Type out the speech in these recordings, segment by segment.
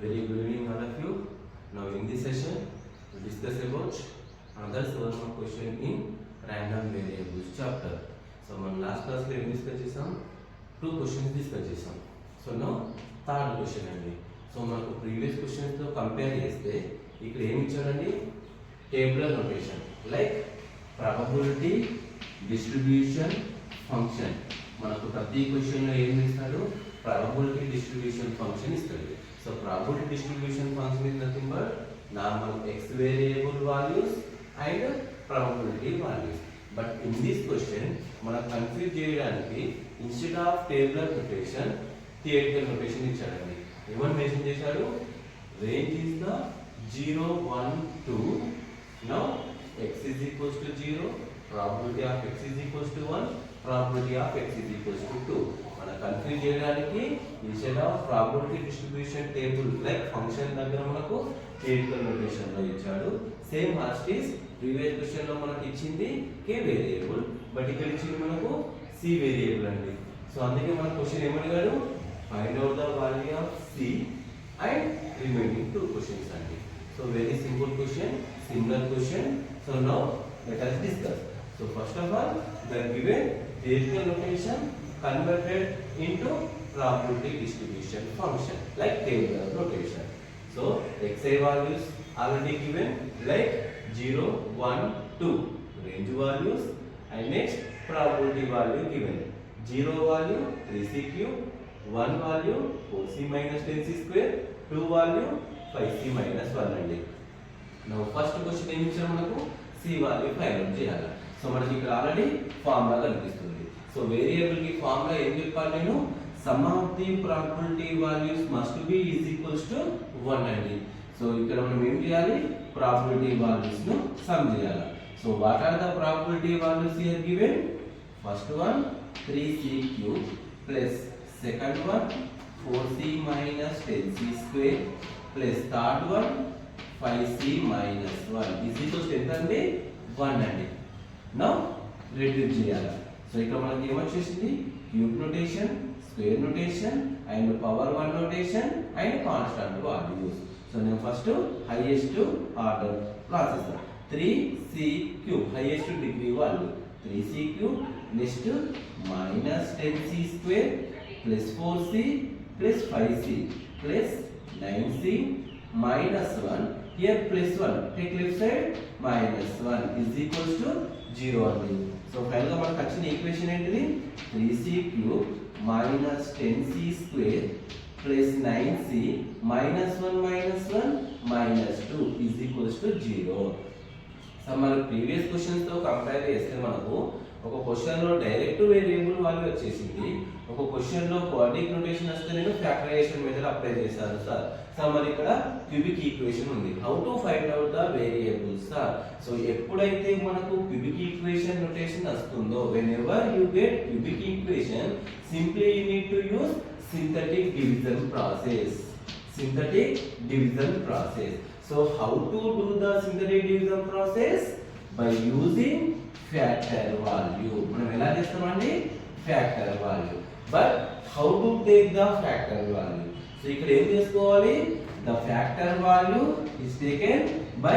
Very good evening all of you. Now in this session we discuss about another 7 mark question in random variables chapter. So మనం last class లో ఏం discuss చేసాం? 2 questions discuss చేసాం. So now third question అండి. So మనకు previous questions తో compare చేస్తే ఇక్కడ ఏమి ఇచ్చాడండి? Tabular notation like probability distribution function. మనకు ప్రతి క్వశ్చన్ లో ఏమి ఇస్తాడు? ప్రాబబిలిటీ డిస్ట్రిబ్యూషన్ ఫంక్షన్ ఇస్తాడు. So probability distribution function is nothing but normal x variable values and probability values. But in this question, మనం కన్ఫ్యూజ్ చేయడానికి instead of tabular notation, theoretical notation ఇచ్చాడండి. ఏమని మెన్షన్ చేశాడు? Range is the 0, 1, 2. Now x is equals to 0, probability of x is equals to 1, probability of x is equals to 2. మన confuse చేయడానికి instead of probability distribution table like function దగ్గర మనకు theoretical notation లో ఇచ్చాడు. Same as previous question లో మనకి ఇచ్చింది k variable, but ఇక్కడ ఇచ్చింది మనకు c వేరియబుల్ అండి. సో అందుకే మన క్వశ్చన్ ఏమడిగాడు? Find out the value of c and remaining 2 questions అండి. So very simple question, similar question. So now let us discuss. So first of all, the given theoretical notation converted into probability distribution function like tabular notation. So xi values already given like 0, 1, 2 range values, and next probability value given. 0 value 3c cube, 1 value 4c minus 10c square, 2 value 5c minus 1 అండి. Now first question ఏమి ఇచ్చారు మనకు? c value find out చేయాలి. So మనకి ఇక్కడ already formula కనిపిస్తుంది. So variable కి formula ఏం చెప్పాలి నేను? Sum of the probability values must be is equals to 1 అండి. సో ఇక్కడ మనం ఏం చేయాలి? ప్రాబబిలిటీ వాల్యూస్ ను సమ్ చేయాలి. So what are the probability values here given? First one 3c cube plus second one 4c minus 10c square plus third one 5c minus 1 is equals to ఎంత అండి? 1 అండి. Now reduce చేయాలి. So ఇక్కడ మనకి ఏమొచ్చేసింది? Cube notation, square notation and power 1 notation and constant values. So నేను first highest order రాసేస్తా. 3c cube highest degree value 3c cube, next minus 10c square plus 4c plus 5c plus 9c minus 1. Here plus 1, take left side, minus 1 is equals to 0 అండి. So final గా మనకు వచ్చిన equation ఏంటిది? 3c cube minus 10c square plus 9c minus 1 minus 2 is equals to 0. So మన previous questions తో compare చేస్తే మనకు ఒక క్వశ్చన్ లో డైరెక్ట్ వేరియబుల్ వాల్యూ వచ్చేసింది, ఒక క్వశ్చన్ లో క్వాడ్రాటిక్ నోటేషన్ వస్తే నేను ఫ్యాక్టరైజేషన్ మెథడ్ అప్లై చేశాను సార్. సో మరి ఇక్కడ క్యూబిక్ ఈక్వేషన్ ఉంది. How to find out the variables sir? So ఎప్పుడైతే మనకు క్యూబిక్ ఈక్వేషన్ నోటేషన్ వస్తుందో, when ever you get cubic equation, simply you need to use synthetic division process. Synthetic division process. So how to do the synthetic division process? By using factor value. మనం ఎలా చేస్తామండి? Factor value. But how to take the factor value? So ఇక్కడ ఏం చేసుకోవాలి? The factor value is taken by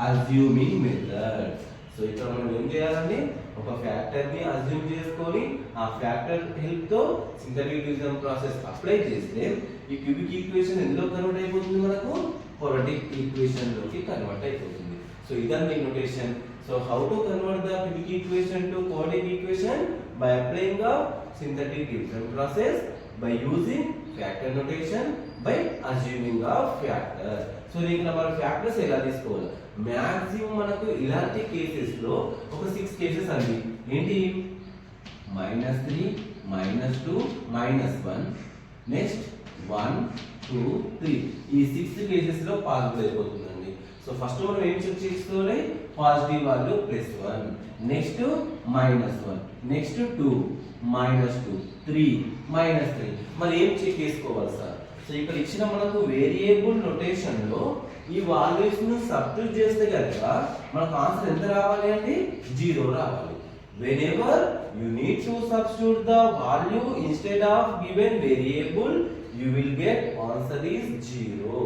assuming method. So ఇక్కడ మనం ఏం చేయాలండి? ఒక ఫ్యాక్టర్ ని అస్యూమ్ చేసుకొని ఆ ఫ్యాక్టర్ హెల్ప్ తో సింథటిక్ డివిజన్ ప్రాసెస్ అప్లై చేస్తే ఈ క్యూబిక్ ఈక్వేషన్ ఎందులో కన్వర్ట్ అయిపోతుంది? మనకు క్వాడ్రాటిక్ ఈక్వేషన్ లోకి కన్వర్ట్ అయిపోతుంది. సో ఇదండి notation. So how to convert the cubic equation to quadratic equation? By applying a synthetic division process, by using factor notation, by assuming a factor. So ఇక్కడ మన factors ఎలా తీసుకోవాలి? Maximum మనకు ఇలాంటి cases లో ఒక 6 కేసెస్ అండి. ఏంటి? -3, -2, -1, నెక్స్ట్ 1, 2, 3. ఈ 6 కేసెస్ లో పాసిబుల్ అయిపోతుందండి. సో ఫస్ట్ మనం ఏం చెక్ చేసుకోవాలి? Positive value +1, next -1, next 2, -2, 3, -3. మరి ఏం చెక్ చేసుకోవాలి సార్? సో ఇక్కడ ఇచ్చిన మనకు వేరియబుల్ నోటేషన్ లో ఈ వాల్యూస్ ను సబ్స్టిట్యూట్ చేస్తే కనుక మనకు ఆన్సర్ ఎంత రావాలి అండి? 0 రావాలి. whenever you need to substitute the value instead of given variable you will get answer is 0.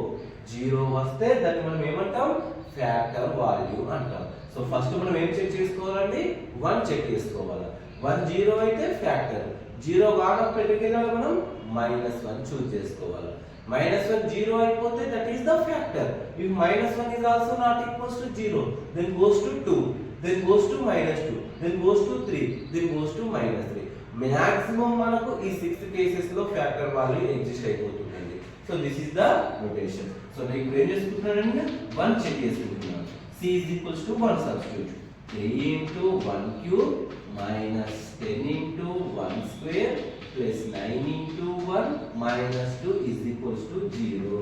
0 వస్తే దాన్ని మనం ఏమంటాం ఫ్యాక్టర్ వాల్యూ అంటాం. సో ఫస్ట్ మనం ఏం చెక్ చేసుకోవాలండి 1 చెక్ చేసుకోవాలి. 1 0 అయితే ఫ్యాక్టర్, 0 కానప్పటికీ మనం -1 చూస్ చేసుకోవాలి. -1 0 అయిపోతే that is the factor. If -1 is also not equals to 0, then goes to 2, then goes to -2, then goes to 3, then goes to -3. Maximum మనకు ఈ 6 కేసెస్ లో ఫ్యాక్టర్ వాల్యూ ఎగ్జిస్ట్ అయిపోతుందండి. So this is the notation. So నేను ఇప్పుడు ఏం చేసుకుంటున్నానండి 1 check చేసుకుంటున్నాను. c is equals to 1 substitute 3 into 1 cube minus 10 into 1 square plus 9 into 1 minus 2 is equals to 0.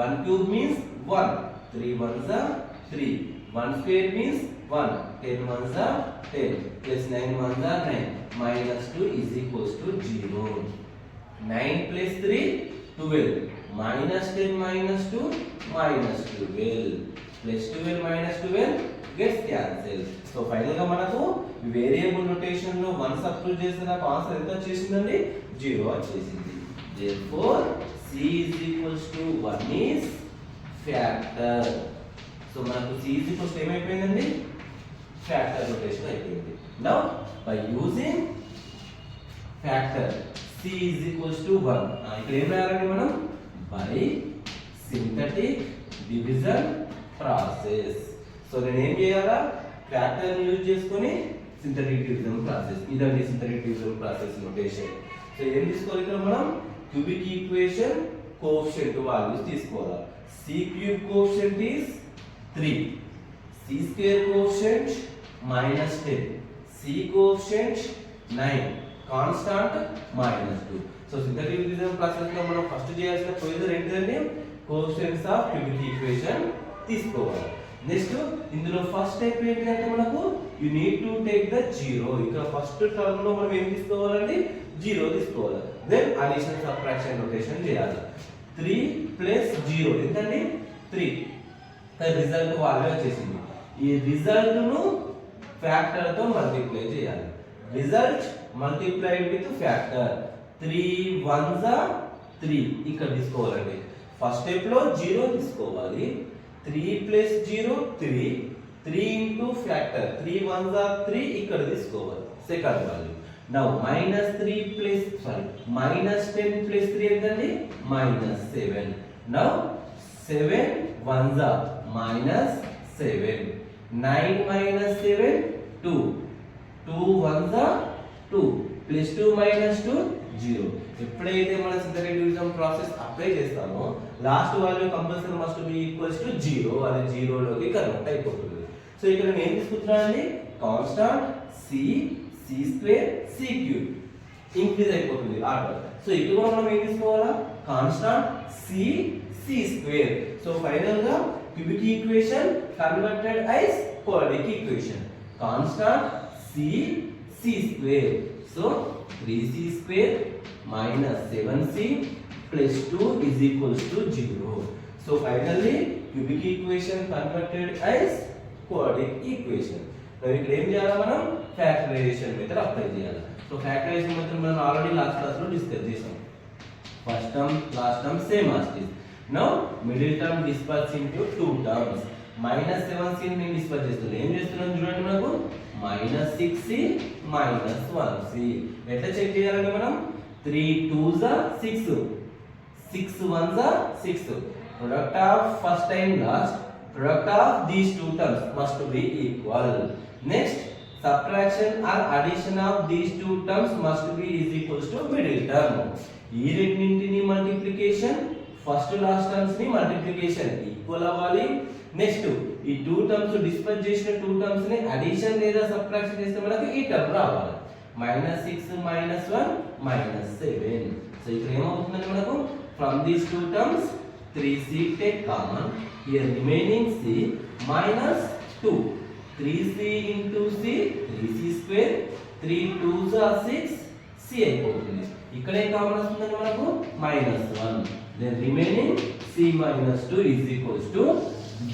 1 cube means 1, 3 ones are 3, 1 square means 1, 10 ones are 10, plus 9 ones are 9, minus 2 is equals to 0. 9 plus 3, 12, minus 10 minus 2, minus 12, plus 12 minus 12 gets cancelled. So final గా మనకు variable notation లో 1 substitute చేస్తే నాకు answer ఎంత వచ్చేసిందండి 0 వచ్చేసింది. Therefore c is equals to 1 is factor. So మనకు c is equals to ఏమైపోయిందండి ఫ్యాక్టర్ నోటేషన్ అయిపోయింది. Now by using factor c is equals to 1, ఇక్కడ ఏం రాయాలండి మనం by synthetic division process. So నేను ఏం చేయాలా ఫ్యాక్టర్ ని యూజ్ చేసుకొని సింథటిక్ డివిజన్ ప్రాసెస్, ఇదండి synthetic division process notation. So ఏం తీసుకోవాలి ఇక్కడ మనం క్యూబిక్ ఈక్వేషన్ కోఎఫిషియంట్ వాల్యూస్ తీసుకోవాలి. c cube coefficient is 3, c square coefficient -10, c coefficient 9, constant -2. So synthetic division process లో మనం ఫస్ట్ చేయాల్సిన ప్రొసీజర్ ఏంటంటే కోఎఫిషియంట్స్ ఆఫ్ క్యూబిక్ ఈక్వేషన్ తీసుకోవాలి. నెక్స్ట్ ఇందులో ఫస్ట్ స్టెప్ ఏంటంటే మనకు you need to take the 0. ఇక్కడ ఫస్ట్ టర్మ్ లో మనం ఏం తీసుకోవాలండి 0 తీసుకోవాలి. దెన్ అడిషన్ సబ్ట్రాక్షన్ నోటేషన్ చేయాలి. 3 + 0 ఎంతండి 3. రిజల్ట్ వాల్యూ వచ్చేసింది. ఈ రిజల్ట్ ను ఫ్యాక్టర్ తో మల్టిప్లై చేయాలి. Result multiplied with factor 3 1s are 3 ఇక్కడ తీసుకోవాలండి. ఫస్ట్ స్టెప్ లో 0 తీసుకోవాలి. 3 + 0 3, 3 into ఫ్యాక్టర్ 3 1s are 3 ఇక్కడ తీసుకోవాలి సెకండ్ వాల్యూ. నౌ -10 + 3 ఎంతండి -7. Now 7 1s are -7, 9 - 7 2, 2 1s are 2, +2 - 2 0. ఎప్పుడైతే మన సింథటిక్ డివిజన్ ప్రాసెస్ అప్లై చేస్తామో last value compulsory must be equals to 0. అది 0 లోకి కన్వర్ట్ అయిపోతుంది. సో ఇక్కడ నేను ఏం తీసుకుంటున్నానండి కాన్స్టాంట్ c² c³ ఇంక్రీజ్ అయిపోతుంది ఆర్డర్. సో ఇక్కడ కూడా మనం ఏం తీసుకోవాలా కాన్స్టాంట్ c². సో ఫైనల్ గా cubic equation converted as quadratic equation constant c². So 3c² - 7c + 2 is equals to 0. So finally cubic equation converted as quadratic equation. Now ఇక్కడ ఏం చేయాలి మనం ఫ్యాక్టరైజేషన్ మెథడ్ అప్లై చేయాలి. సో ఫ్యాక్టరైజేషన్ మెథడ్ మనం already last class లో discuss చేసాం. First term last term same as it is. Now middle term disperse into two terms. -7c ని నేను డిస్పర్స్ చేస్తున్నాను. ఏం చేస్తున్నాను చూడండి మనకు -6c -1c. ఎట్లా చెక్ చేయాలంటే మనం 3 2s are 6, 6 1s are 6. Product of first and last, product of these two terms must be equal. Next subtraction or addition of these two terms must be is equals to middle term. ఈ రెండింటిని multiplication first last terms ని multiplication equal అవ్వాలి. Next ఈ two terms disperse చేసిన two terms ని addition లేదా subtraction చేస్తే మనకు ఈ టర్మ్ రావాలి. -6 - 1 -7. సో ఇక్కడ ఏమవుతుందంటే మనకు from these two terms 3c take common, here remaining c -2, 3c into c 3c², 3 2s are 6 c అయిపోతుంది. ఇక్కడ ఏం కామన్ వస్తుందంటే మనకు -1, then remaining c - 2 is equals to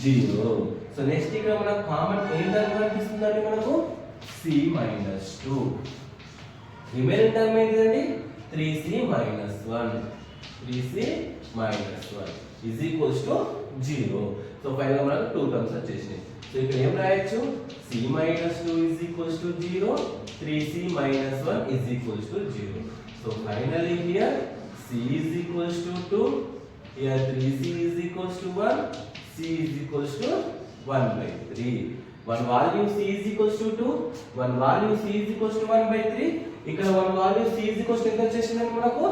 0. So next ఇక్కడ మనకు కామన్ ఏం టర్మ్ కనిపిస్తుందంటే మనకు c - 2. రిమైనింగ్ టర్మ్ ఏంటిదండి 3c - 1. 3c minus 1 is equals to 0. So final మనకు 2 టర్మ్స్ వచ్చేసినాయి. సో ఇక్కడ ఏం రాయొచ్చు, c minus 2 is equals to 0, 3c minus 1 is equals to 0. So finally here c is equals to 2, here 3c is equals to 1, c is equals to 1 by 3. One value c is equals to 2, one value c is equals to 1 by 3. ఇక్కడ one value c is equals to ఎంత వచ్చేసిందండి మనకు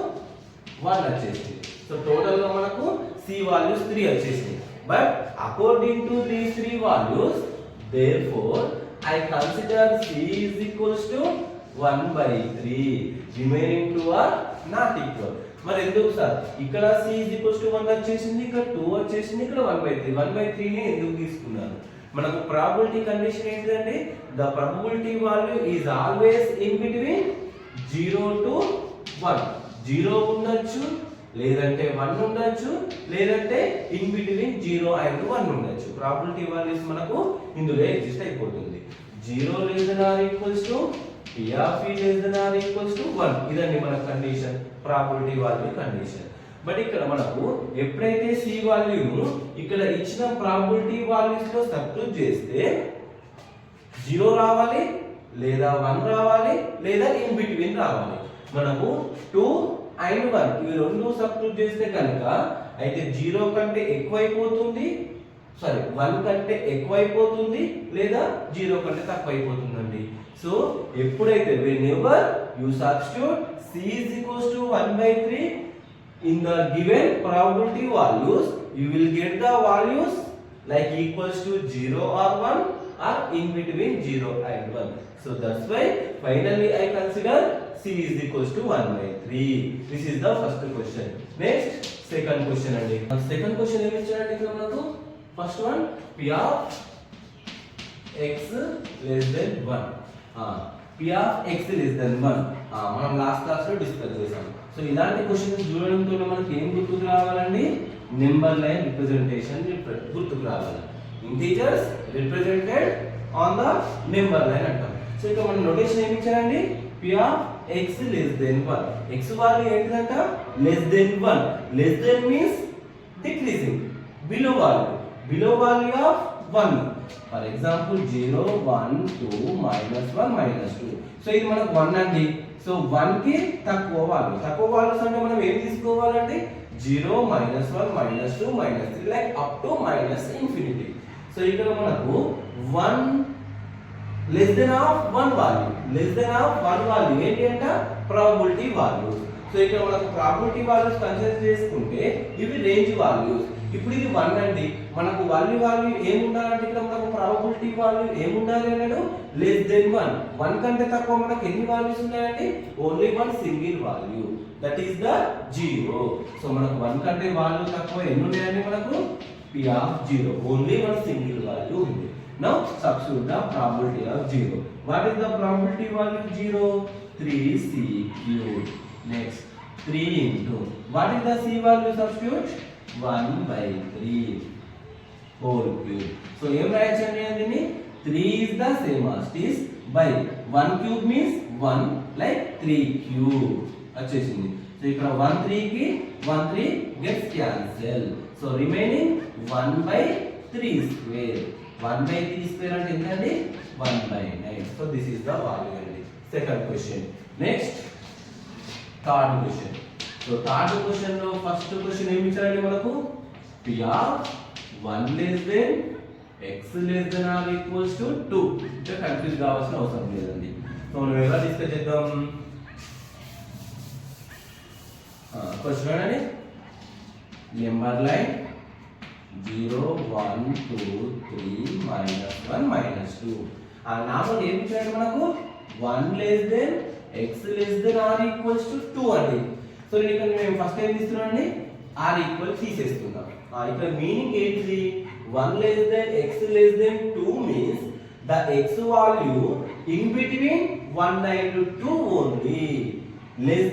1 వచ్చేసింది. So total గా మనకు c values 3 వచ్చేసింది. But according to these 3 values, therefore I consider c is equals to 1 by 3. Remaining 2 are not equal. మరి ఎందుకు సార్ ఇక్కడ c is equals to 1 వచ్చేసింది, ఇక్కడ 2 వచ్చేసింది, ఇక్కడ 1 by 3. 1 by 3 ని ఎందుకు తీసుకున్నాను? మనకు ప్రాబబిలిటీ కండిషన్ ఏంటంటే the probability value is always in between 0 to 1. 0 ఉండొచ్చు, లేదంటే 1 ఉండొచ్చు, లేదంటే ఇన్ బిట్వీన్ 0 and 1 ఉండొచ్చు. ప్రాబబిలిటీ వాల్యూస్ మనకు ఇందులో ఎగ్జిస్ట్ అయిపోతుంది. 0 less than or equals to p of e less than or equals to 1. ఇదండి మన condition, probability value condition. But ఇక్కడ మనకు ఎప్పుడైతే c వాల్యూను ఇక్కడ ఇచ్చిన ప్రాబబిలిటీ వాల్యూస్ లో సబ్స్టిట్యూట్ చేస్తే 0 రావాలి, లేదా 1 రావాలి, లేదా ఇన్ బిట్వీన్ రావాలి. మనకు 2 and 1 ఇవి రెండు సబ్స్టిట్యూట్ చేస్తే కనుక అయితే 0 కంటే ఎక్కువైపోతుంది, సారీ 1 కంటే ఎక్కువైపోతుంది, లేదా 0 కంటే తక్కువైపోతుందండి. సో ఎప్పుడైతే whenever you substitute c is equals to 1 by 3 in the given probability values, you will get the values like equals to 0 or 1 or in between 0 and 1. So that's why finally I consider c is equals to 1 by 3. This is the first question. Next second question andi. Second question em ichchadandi ikkada manaku first one p of x less than 1. p of x less than 1 మనం last class లో discuss చేసాం. So ఇలాంటి questions చూడడంతో మనకి ఏం గుర్తుకు రావాలండి, number line representation గుర్తుకు రావాలి. Integers represented on the number line అంటాం. సో ఇక్కడ మన నోటేషన్ ఏమి ఇచ్చారండి, p of x less than 1. x value ఏంటంట less than 1. less than means decreasing, below value of 1. For example 0 1 2 -1 -2. So ఇది మనకు 1 అండి. సో 1 కి తక్కువ వాల్యూస్ అంటే మనం ఏం తీసుకోవాలంటే 0 -1 -2 -3 like up to −infinity. So ఇక్కడ మనకు 1 less than of 1 వాల్యూ ఏంటి అంట ప్రాబబిలిటీ వాల్యూస్. సో ఇక్కడ మనకు ప్రాబబిలిటీ వాల్యూస్ కన్సిడర్ చేసుకుంటే ఇవి రేంజ్ వాల్యూస్. ఇప్పుడు ఇది 1 అండి, మనకు వాల్యూ ఏం ఉండాలంటే ఇక్కడ మనకు ప్రాబబిలిటీ వాల్యూ ఏం ఉండాలి అన్నాడు less than 1. 1 కంటే తక్కువ మనకు ఎన్ని వాల్యూస్ ఉన్నాయండి, only 1 single value, that is the 0. So మనకు 1 కంటే వాల్యూ తక్కువ ఎన్ని ఉన్నాయండి, మనకు p of 0, only 1 single value ఉంది. Now substitute the probability of 0. What is the probability value 0? 3c³. Next 3 into what is the c value substitute? 1 by 3 whole cube. So ఏం రాయొచ్చండి దీన్ని, 3 is the same as is by 1 cube means 1 like 3 cube వచ్చేసింది. So ఇక్కడ 1 3 కి 1 3 gets cancel. So remaining 1 by 3 square. 1 by 3 square అంటే ఎంతండి, 1 by 9. So this is the value అండి. Second question. Next third question. So third question లో first question ఏమి ఇచ్చారండి మనకు, p of 1 less than x less than or equals to 2. అంటే confuse కావాల్సిన అవసరం లేదండి. సో మనం ఎలా డిస్కస్ చేద్దాం, క్వశ్చన్ అండి నెంబర్ లైన్ 0 1 2 3 -1 -2. ఆ నార్మల్ ఏమి ఇచ్చారండి మనకు 1 less than x less than or equals to 2 అండి. సో ఇక్కడ మేము ఫస్ట్ ఏం తీసుకున్నామండి, r ఈక్వల్ తీసేస్తున్నాం. ఇక్కడ మీనింగ్ ఏంటి, 1 less than x less than 2 means the x value in between 1 and 2 only. less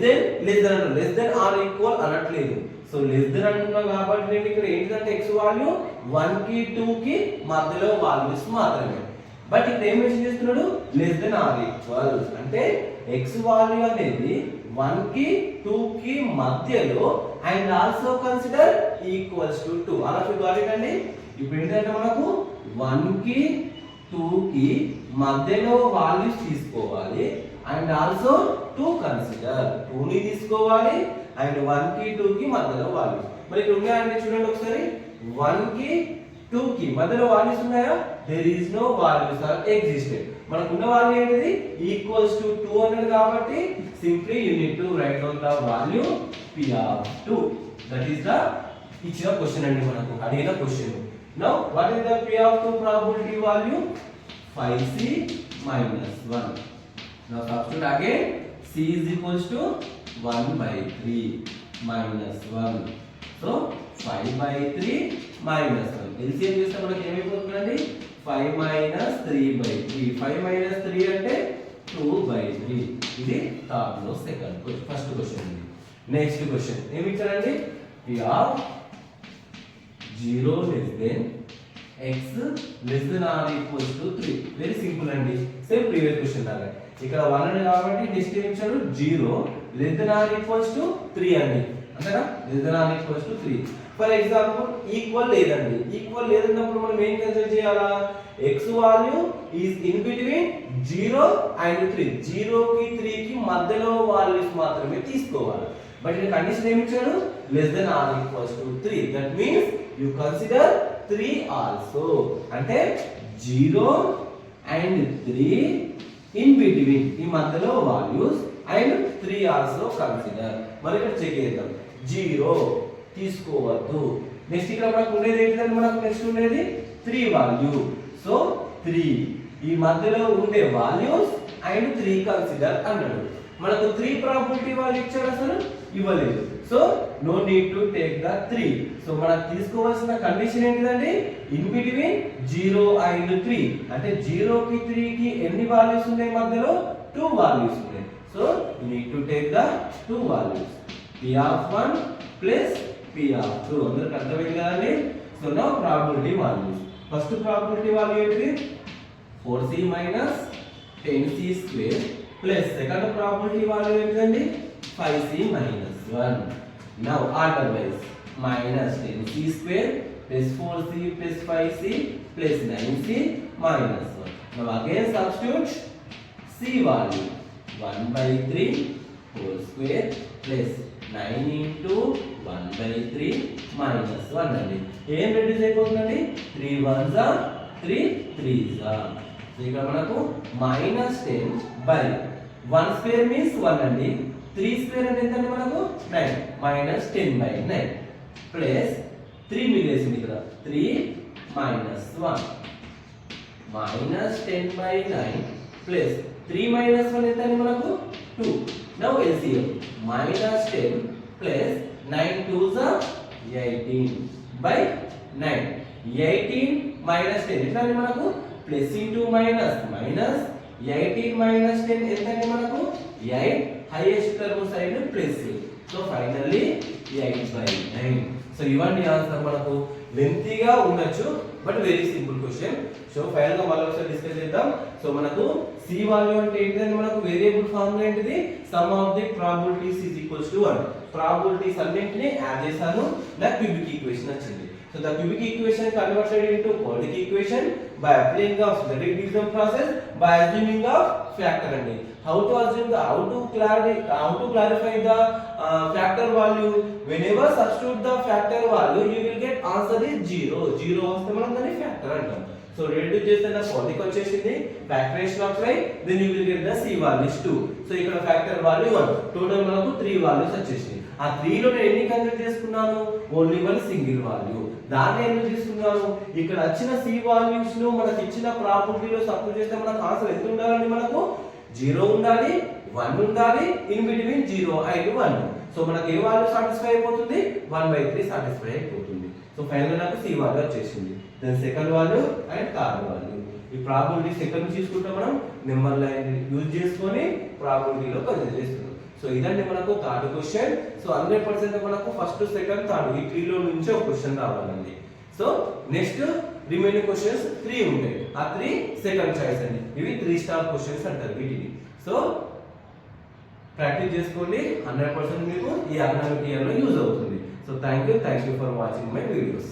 than or equal అనట్లేదు. సో less than అంటున్నాం కాబట్టి నేను ఇక్కడ ఏంటంటే x వాల్యూ 1 కి 2 కి మధ్యలో వాల్యూస్ మాత్రమే. బట్ ఇక్కడ ఏం మెన్షన్ చేస్తున్నాడు, less than or equal అంటే x వాల్యూ అనేది 1 కి 2 కి మధ్యలో and also consider equals to 2. అలా చూడాలండి. ఇప్పుడు ఏంటంటే మనకు 1 కి 2 కి మధ్యలో వాల్యూస్ తీసుకోవాలి అండ్ ఆల్సో 2 కన్సిడర్ 2 ని తీసుకోవాలి అండ్ 1 కి 2 కి మధ్యలో వాల్యూస్. మరి ఇక్కడ ఉన్నాయంటే చూడండి ఒకసారి 1 కి 2 కి మధ్యలో వాల్యూస్ ఉన్నాయా? There is no values are existed. మనకు ఉన్న వాల్యూ ఏంటిది? ఈక్వల్స్ టు 2 అన్నది కాబట్టి simply you need to write down the value p of 2. That is the ఇచ్చిన క్వశ్చన్ అండి, మనకు అడిగిన question. Now what is the p of 2 probability value? 5c minus 1. Now substitute again. c is equals to 1 by 3 minus 1. So 5 by 3 minus 1. LCM చేస్తే మనకి ఏమైపోతుందండి? 5 minus 3 by 3. 5 minus 3 అంటే 2 by 3. ఇది top లో first question అండి. Next question ఏమి ఇచ్చారండి? p of 0 less than x less than or equals to 3. Very simple అండి, same previous question లాగా. ఇక్కడ 1 అని కాబట్టి నెక్స్ట్ ఏం ఇచ్చారు? 0 less than or equals to 3 అండి, అంతేనా? less than or equals to 3. For example equal లేదండి. ఈక్వల్ లేదన్నప్పుడు మనం ఏం కన్సిడర్ చేయాలా? x value is in between 0 and 3. 0 కి 3 కి మధ్యలో వాల్యూస్ మాత్రమే తీసుకోవాలి. బట్ ఇక్కడ కండిషన్ ఏమి ఇచ్చాడు? less than or equals to 3. That means you consider 3 also. అంటే 0 అండ్ 3 ఇన్ బిట్వీన్, ఈ మధ్యలో వాల్యూస్ అండ్ 3 ఆల్సో కన్సిడర్. మరి ఇక్కడ చెక్ చేద్దాం. 0 తీసుకోవద్దు. నెక్స్ట్ ఇక్కడ మనకు ఉండేది ఏంటంటే మనకు నెక్స్ట్ ఉండేది 3 వాల్యూ. సో 3 ఈ మధ్యలో ఉండే వాల్యూస్ అండ్ 3 కన్సిడర్ అన్నాడు. మనకు 3 ప్రాబబిలిటీ వాల్యూ ఇచ్చాడు, అసలు ఇవ్వలేదు. So no need to take the 3. So మనకు తీసుకోవాల్సిన కండిషన్ ఏంటిదండి? In between 0 and 3. అంటే 0 కి 3 కి ఎన్ని వాల్యూస్ ఉన్నాయి? మధ్యలో 2 వాల్యూస్ ఉన్నాయి. So you need to take the 2 values. p of 1 plus p of 2. అందరికి అర్థమైంది కదండి? So now probability values. First probability value ఏంటిది? 4c minus 10c square plus second probability value ఏంటండి? 5c minus 1. Now order wise minus 10c square plus 4c plus 5c plus 9c minus 1. Now again substitute c value 1 by 3 whole square plus 9 into 1 by 3 minus 1 అండి. ఏం reduce అయిపోతుందండి? 3 1s are 3 3s are. ఇక్కడ మనకు -10 by 1 square means 1 అండి. 3 square అంటే ఎంత అండి? మనకు 9. -10 by 9 ప్లస్ 3 మిగిలేసింది ఇక్కడ. 3 minus 1 -10 by 9 ప్లస్ 3 minus 1 ఎంత అండి? మనకు 2. Now LCM -10 plus 9 2s are 18 by 9. 18 minus 10 ఎట్లా అండి? మనకు plus into minus minus 18 minus 10 ఎంత అండి? మనకు 8. Highest term side plus. So finally 8 by 9. So ఇవన్నీ ఆన్సర్ మనకు లెంతీగా ఉండొచ్చు but very simple question. So final గా మళ్ళీ ఒకసారి డిస్కస్ చేద్దాం. సో మనకు c వాల్యూ అంటే ఏంటంటే మనకు వేరియబుల్ ఫార్మ్ లో ఏంటిది? Some of the probabilities is equals to 1. Probabilities అన్నింటినీ యాడ్ చేశాను, నాకు క్యూబిక్ ఈక్వేషన్ వచ్చింది. So the cubic equation converted into quadratic equation by applying the symmetric division process by assuming the factor only. How to assume the how to clarify the factor value? Whenever substitute the factor value, you will get answer is 0. 0 వస్తే మనం దాన్ని factor అంటాం. So reduce చేస్తే నా quadratic వచ్చేసింది, factorization apply, then you will get the c values 2. So ఇక్కడ factor value 1. Total మనకు 3 values వచ్చేసింది. ఆ 3 లో నేను ఎన్ని కన్సిడర్ చేసుకున్నాను? Only 1 single value. దాన్ని ఎందుకు తీసుకున్నాను? ఇక్కడ వచ్చిన c వాల్యూస్ ను మనకి ఇచ్చిన ప్రాబబిలిటీలో సబ్స్టిట్యూట్ చేస్తే మనకు ఆన్సర్ ఎంత ఉండాలండి? మనకు 0 ఉండాలి, 1 ఉండాలి, ఇన్ బిట్వీన్ 0 అండ్ 1. సో మనకి ఏ వాల్యూ సాటిస్ఫై అయిపోతుంది? 1/3 సాటిస్ఫై అయిపోతుంది. సో ఫైనల్ నాకు c వాల్యూ వచ్చేసింది. Then second value and third value. ఈ ప్రాబబిలిటీ సెకండ్ తీసుకుంటే మనం నెంబర్ లైన్ యూజ్ చేసుకొని ప్రాబబిలిటీలో కన్సిడర్ చేస్తున్నాం. సో ఇదండి మనకు థర్డ్ క్వశ్చన్. సో 100% మనకు ఫస్ట్ సెకండ్ థర్డ్ ఈ 3 లో నుంచి ఒక క్వశ్చన్ రావాలండి. సో నెక్స్ట్ రిమైనింగ్ క్వశ్చన్స్ 3 ఉంటాయి. ఆ 3 సెకండ్ చాయిస్ అండి. ఇవి 3 స్టార్ క్వశ్చన్స్ అంటారు వీటిని. సో ప్రాక్టీస్ చేసుకోండి. 100% మీకు ఈ అకాడమిక్ ఇయర్లో యూజ్ అవుతుంది. So thank you for watching my videos.